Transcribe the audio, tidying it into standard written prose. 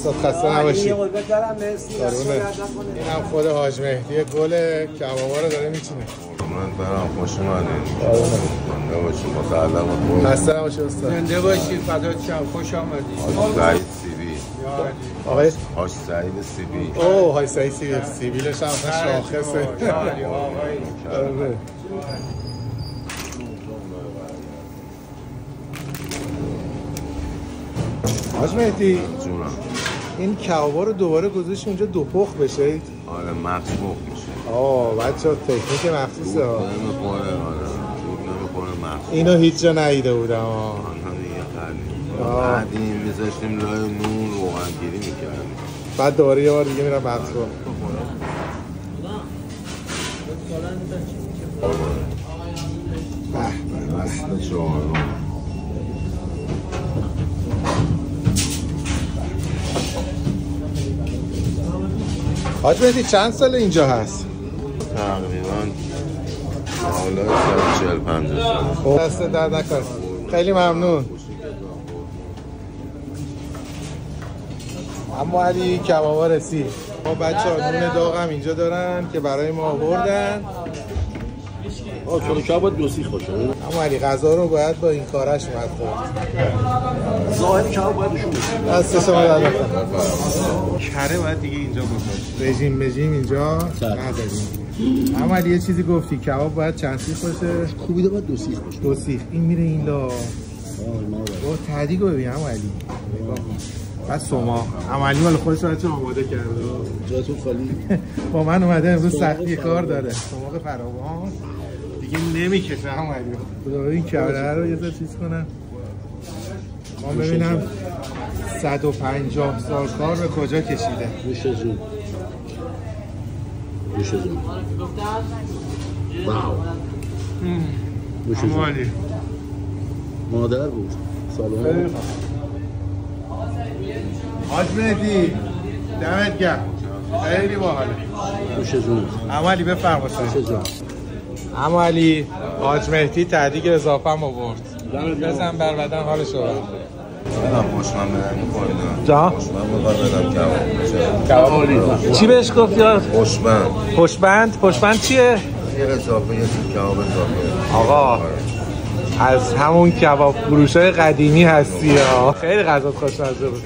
استاد خسته نباشی. قربت دارم مرسی. اینم خود حاج مهدی گل کبابا رو داره میچینه. من برام خوش اومدید. زنده باشید. مسلم خسته نباشی استاد. زنده باشید. فدات شم. خوش آمدید. حاج سعید سیبی. آقای حاج سعید سیبی. اوه حاج سعید سیبی. سیبیلش هم شاخصه. حاج مهدی این کبابا رو دوباره گذاشت اونجا دو پخ بشه. آره مغز پخ میشه. بچه‌ها تکنیک مخصوصه. نمیخوره. آره نمیخوره مغز. اینو هیچ جا ندیده بودم. آنها دیگه قدیم میذاشتیم لای نون روغنگیری میکردیم. بعد دوباره یه بار دیگه میرم مغز پخ. به چهارم. حاج مهدی چند سال اینجا هست؟ تقریبا حالا 40-50 سال. دست درد نکنه. خیلی ممنون. اما علی کبابا رسید. ما بچه‌ها نون داغ هم اینجا دارن که برای ما آوردن. چون کباب باید دو سیخ باشه. اما علی غذا رو باید با این کارش اومد خورد. ظاهر کباب باید نشون بده. دست شما درد نکنه. کره باید دیگه اینجا باشه. رژیم اینجا نداریم. اما علی یه چیزی گفتی کباب باید چند سیخ باشه؟ خوبیده باید دو سیخ باشه. دو سیخ. این میره این لا. با تعدیق ببین اما علی. بعد شما عملی مال خودش بچه آماده کرده. جاتون خالی. با من اومده امروز سختی کار داره. سماق فراوان دیگه نمیکشه عملی. خدا این کبره رو یه ذره چیز کنم. ما ببینم 150 سال کار به کجا کشیده. میشه زود. واو. عملی. مادر بود. سلام. حاج مهدی دمت گرم. خیلی باحاله. میشه زود. عملی بفرما اما علی حاج مهدی تعدیق اضافه هم آورد. بزن بر بدن حالش رو برم. بدم پشمن بدم می‌خورید. جا؟ پشمن می‌خواد بدم کباب. چی بهش گفت یا؟ پشمند چیه؟ یه اضافه یه کباب اضافه. آقا از همون کباب فروشای قدیمی هستی ها. خیلی غذا خوشمزه بود.